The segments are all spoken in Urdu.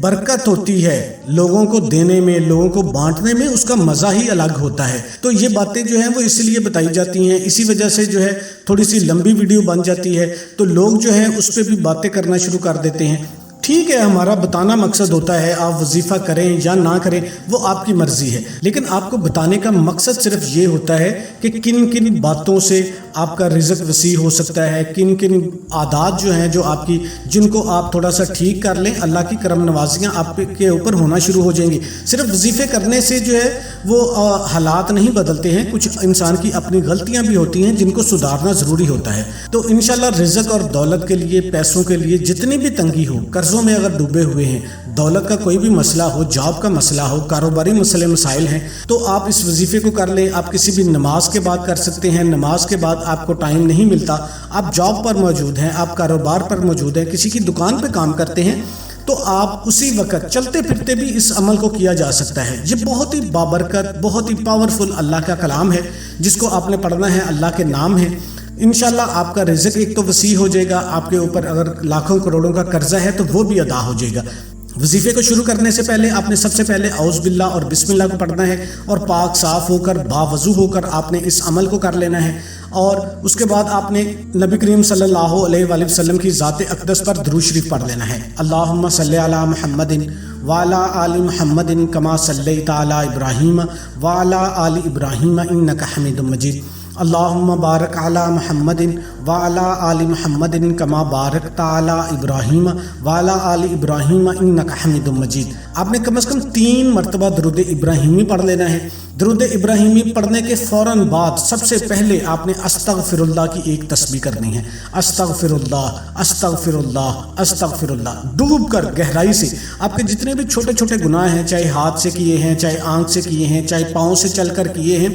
برکت ہوتی ہے لوگوں کو دینے میں، لوگوں کو بانٹنے میں، اس کا مزہ ہی الگ ہوتا ہے۔ تو یہ باتیں جو ہیں وہ اس لیے بتائی جاتی ہیں، اسی وجہ سے جو ہے تھوڑی سی لمبی ویڈیو بن جاتی ہے تو لوگ جو ہیں اس پہ بھی باتیں کرنا شروع کر دیتے ہیں۔ ٹھیک ہے، ہمارا بتانا مقصد ہوتا ہے، آپ وظیفہ کریں یا نہ کریں وہ آپ کی مرضی ہے، لیکن آپ کو بتانے کا مقصد صرف یہ ہوتا ہے کہ کن کن باتوں سے آپ کا رزق وسیع ہو سکتا ہے، کن کن عادات جو ہیں جو آپ کی، جن کو آپ تھوڑا سا ٹھیک کر لیں، اللہ کی کرم نوازیاں آپ کے اوپر ہونا شروع ہو جائیں گی۔ صرف وظیفے کرنے سے جو ہے وہ حالات نہیں بدلتے ہیں، کچھ انسان کی اپنی غلطیاں بھی ہوتی ہیں جن کو سدھارنا ضروری ہوتا ہے۔ تو انشاءاللہ رزق اور دولت کے لیے، پیسوں کے لیے جتنی بھی تنگی ہو، قرضوں میں اگر ڈوبے ہوئے ہیں، دولت کا کوئی بھی مسئلہ ہو، جاب کا مسئلہ ہو، کاروباری مسائل ہیں، تو آپ اس وظیفے کو کر لیں۔ آپ کسی بھی نماز کے بعد کر سکتے ہیں، نماز کے بعد آپ کو ٹائم نہیں ملتا، آپ جاب پر موجود ہیں، آپ کاروبار پر موجود ہیں، کسی کی دکان پہ کام کرتے ہیں، تو آپ اسی وقت چلتے پھرتے بھی اس عمل کو کیا جا سکتا ہے۔ یہ بہت ہی بابرکت، بہت ہی پاورفل اللہ کا کلام ہے جس کو آپ نے پڑھنا ہے، اللہ کے نام ہے۔ انشاءاللہ آپ کا رزق ایک تو وسیع ہو جائے گا، آپ کے اوپر اگر لاکھوں کروڑوں کا قرضہ ہے تو وہ بھی ادا ہو جائے گا۔ وظیفے کو شروع کرنے سے پہلے آپ نے سب سے پہلے اعوذ باللہ اور بسم اللہ کو پڑھنا ہے، اور پاک صاف ہو کر، باوضو ہو کر آپ نے اس عمل کو کر لینا ہے، اور اس کے بعد آپ نے نبی کریم صلی اللہ علیہ وآلہ وسلم کی ذات اقدس پر درود شریف پڑھ لینا ہے۔ اللہم صلی علی محمد وعلی آل محمد کما صلیت علی ابراہیم وعلی آل ابراہیم انک حمید مجید۔ اللہم بارک علی محمد وعلی آل محمد کما بارکت علی ابراہیم وعلی آل ابراہیم انک حمید مجید۔ آپ نے کم از کم 3 مرتبہ درود ابراہیمی پڑھ لینا ہے۔ درود ابراہیمی پڑھنے کے فوراً بعد سب سے پہلے آپ نے استغفر اللہ کی ایک تسبیح کرنی ہے۔ استغفر اللہ، استغفر اللہ، استغفر اللہ، ڈوب کر گہرائی سے۔ آپ کے جتنے بھی چھوٹے چھوٹے گناہ ہیں، چاہے ہاتھ سے کیے ہیں، چاہے آنکھ سے کیے ہیں، چاہے پاؤں سے چل کر کیے ہیں،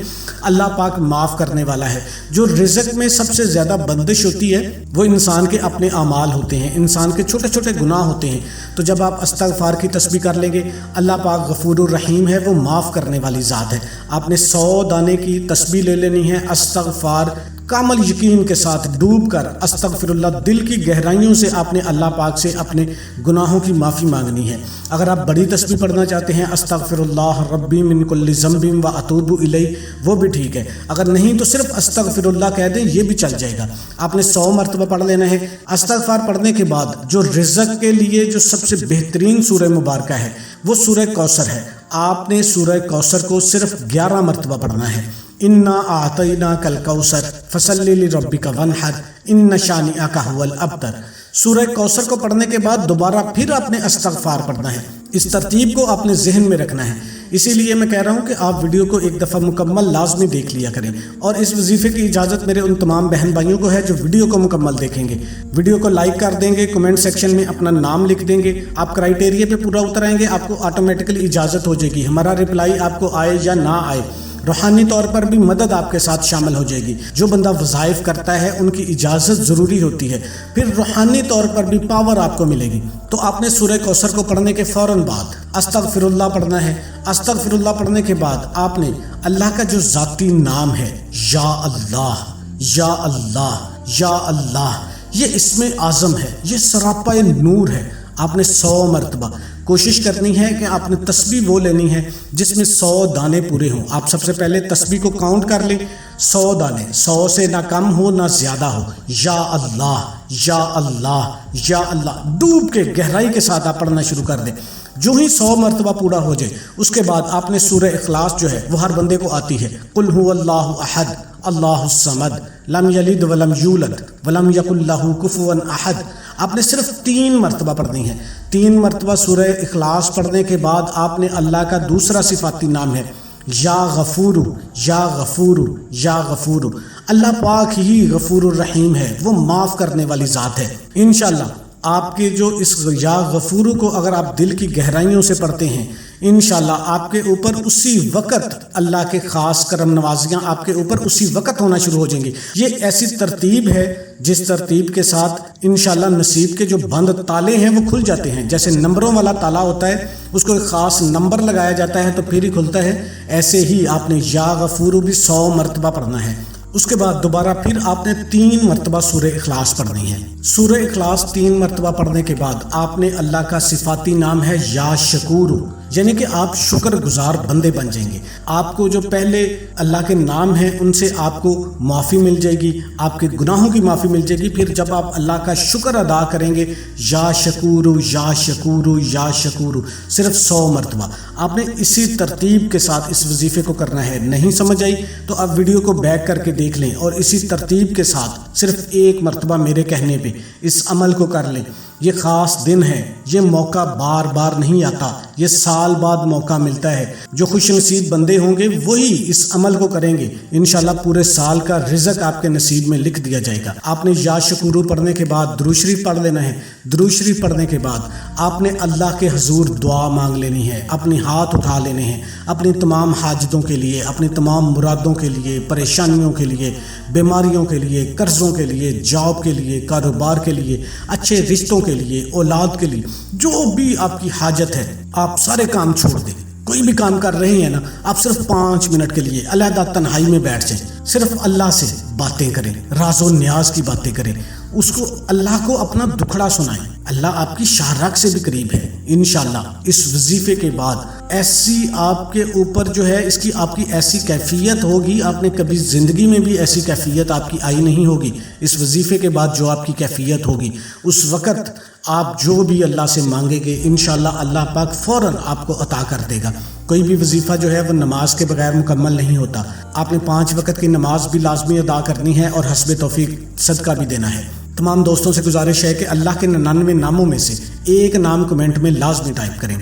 اللہ پاک معاف کرنے والا ہے۔ جو رزق میں سب سے زیادہ بندش ہوتی ہے وہ انسان کے اپنے اعمال ہوتے ہیں، انسان کے چھوٹے چھوٹے گناہ ہوتے ہیں۔ تو جب آپ استغفار کی تسبیح کر لیں گے، اللہ پاک غفور الرحیم ہے، وہ معاف کرنے والی ذات ہے۔ آپ نے 100 دانے کی تسبیح لے لینی ہے، استغفار کامل یقین کے ساتھ ڈوب کر استغفر اللہ، دل کی گہرائیوں سے آپ نے اللہ پاک سے اپنے گناہوں کی معافی مانگنی ہے۔ اگر آپ بڑی تسبیح پڑھنا چاہتے ہیں، استغفر اللہ ربی من کل ذنب و اتوب الیہ، وہ بھی ٹھیک ہے۔ اگر نہیں تو صرف استغفر اللہ کہہ دیں، یہ بھی چل جائے گا۔ آپ نے 100 مرتبہ پڑھ لینا ہے۔ استغفار پڑھنے کے بعد جو رزق کے لیے جو سب سے بہترین سورہ مبارکہ ہے وہ سورہ کوثر ہے۔ آپ نے سورہ کوثر کو صرف 11 مرتبہ پڑھنا ہے۔ انا اعطیناک الکوثر فصلی لربک وانحر ان شانئک ھو الابتر۔ سورہ کوثر کو پڑھنے کے بعد دوبارہ پھر آپ نے استغفار پڑھنا ہے۔ اس ترتیب کو آپ نے ذہن میں رکھنا ہے۔ اسی لیے میں کہہ رہا ہوں کہ آپ ویڈیو کو ایک دفعہ مکمل لازمی دیکھ لیا کریں، اور اس وظیفے کی اجازت میرے ان تمام بہن بھائیوں کو ہے جو ویڈیو کو مکمل دیکھیں گے، ویڈیو کو لائک کر دیں گے، کمنٹ سیکشن میں اپنا نام لکھ دیں گے، آپ کرائیٹیریا پہ پورا اتر آئیں گے، آپ کو آٹومیٹکلی اجازت ہو جائے گی، ہمارا رپلائی آپ کو آئے یا نہ آئے، روحانی طور پر بھی مدد آپ کے ساتھ شامل ہو جائے گی۔ جو بندہ وظائف کرتا ہے ان کی اجازت ضروری ہوتی ہے، پھر روحانی طور پر بھی پاور آپ کو ملے گی۔ تو آپ نے سورہ کوثر کو پڑھنے کے فوراً بعد استغفر اللہ پڑھنا ہے۔ استغفر اللہ پڑھنے کے بعد آپ نے اللہ کا جو ذاتی نام ہے، یا اللہ، یا اللہ، یا اللہ، یہ اسم اعظم ہے، یہ سراپا نور ہے۔ آپ نے 100 مرتبہ کوشش کرنی ہے کہ آپ نے تسبیح وہ لینی ہے جس میں 100 دانے پورے ہوں۔ آپ سب سے پہلے تسبیح کو کاؤنٹ کر لیں، 100 دانے، 100 سے نہ کم ہو نہ زیادہ ہو۔ یا اللہ، یا اللہ، یا اللہ، ڈوب کے گہرائی کے ساتھ آپ پڑھنا شروع کر دیں۔ جو ہی 100 مرتبہ پورا ہو جائے اس کے بعد آپ نے سورہ اخلاص جو ہے وہ ہر بندے کو آتی ہے، قل هو اللہ احد اللہ الصمد لم یلد ولم یولد ولم یکن لہ کفوا احد۔ آپ نے صرف 3 مرتبہ پڑھنی ہے۔ 3 مرتبہ سورہ اخلاص پڑھنے کے بعد آپ نے اللہ کا دوسرا صفاتی نام ہے یا غفور، یا غفور، یا غفور۔ اللہ پاک ہی غفور الرحیم ہے، وہ معاف کرنے والی ذات ہے۔ انشاءاللہ آپ کے جو اس یا غفور کو اگر آپ دل کی گہرائیوں سے پڑھتے ہیں، انشاءاللہ آپ کے اوپر اسی وقت اللہ کے خاص کرم نوازیاں آپ کے اوپر اسی وقت ہونا شروع ہو جائیں گی۔ یہ ایسی ترتیب ہے جس ترتیب کے ساتھ انشاءاللہ نصیب کے جو بند تالے ہیں وہ کھل جاتے ہیں۔ جیسے نمبروں والا تالا ہوتا ہے، اس کو ایک خاص نمبر لگایا جاتا ہے تو پھر ہی کھلتا ہے، ایسے ہی آپ نے یا غفور بھی 100 مرتبہ پڑھنا ہے۔ اس کے بعد دوبارہ پھر آپ نے 3 مرتبہ سورہ اخلاص پڑھنی ہے۔ سورہ اخلاص 3 مرتبہ پڑھنے کے بعد آپ نے اللہ کا صفاتی نام ہے یا شکور، یعنی کہ آپ شکر گزار بندے بن جائیں گے۔ آپ کو جو پہلے اللہ کے نام ہیں ان سے آپ کو معافی مل جائے گی، آپ کے گناہوں کی معافی مل جائے گی۔ پھر جب آپ اللہ کا شکر ادا کریں گے، یا شکور یا شکور یا شکور، صرف 100 مرتبہ آپ نے اسی ترتیب کے ساتھ اس وظیفے کو کرنا ہے۔ نہیں سمجھ آئی تو آپ ویڈیو کو بیک کر کے دیکھ لیں اور اسی ترتیب کے ساتھ صرف 1 مرتبہ میرے کہنے پہ اس عمل کو کر لیں۔ یہ خاص دن ہے، یہ موقع بار بار نہیں آتا، یہ سال بعد موقع ملتا ہے۔ جو خوش نصیب بندے ہوں گے وہی اس عمل کو کریں گے، انشاءاللہ پورے سال کا رزق آپ کے نصیب میں لکھ دیا جائے گا۔ آپ نے یا شکورو پڑھنے کے بعد درود شریف پڑھ لینا ہے۔ درود شریف پڑھنے کے بعد آپ نے اللہ کے حضور دعا مانگ لینی ہے، اپنے ہاتھ اٹھا لینے ہیں اپنی تمام حاجتوں کے لیے، اپنی تمام مرادوں کے لیے، پریشانیوں کے لیے، بیماریوں کے لیے، قرضوں کے لیے، جاب کے لیے، کاروبار کے لیے، اچھے رشتوں کے لیے، اولاد کے لیے، جو بھی آپ کی حاجت ہے آپ سارے کام چھوڑ دیں۔ کوئی بھی کام کر رہے ہیں نا، آپ صرف 5 منٹ کے لیے علیحدہ تنہائی میں بیٹھ جائیں، صرف اللہ سے باتیں کریں، راز و نیاز کی باتیں کریں، اس کو اللہ کو اپنا دکھڑا سنائیں۔ اللہ آپ کی شاہ راگ سے بھی قریب ہے۔ انشاءاللہ اس وظیفے کے بعد ایسی آپ کے اوپر جو ہے اس کی آپ کی ایسی کیفیت ہوگی، آپ نے کبھی زندگی میں بھی ایسی کیفیت آپ کی آئی نہیں ہوگی۔ اس وظیفے کے بعد جو آپ کی کیفیت ہوگی، اس وقت آپ جو بھی اللہ سے مانگیں گے انشاءاللہ اللہ پاک فوراً آپ کو عطا کر دے گا۔ کوئی بھی وظیفہ جو ہے وہ نماز کے بغیر مکمل نہیں ہوتا۔ آپ نے 5 وقت کی نماز بھی لازمی ادا کرنی ہے اور حسب توفیق صدقہ بھی دینا ہے۔ تمام دوستوں سے گزارش ہے کہ اللہ کے 99 ناموں میں سے ایک نام کمنٹ میں لازمی ٹائپ کریں۔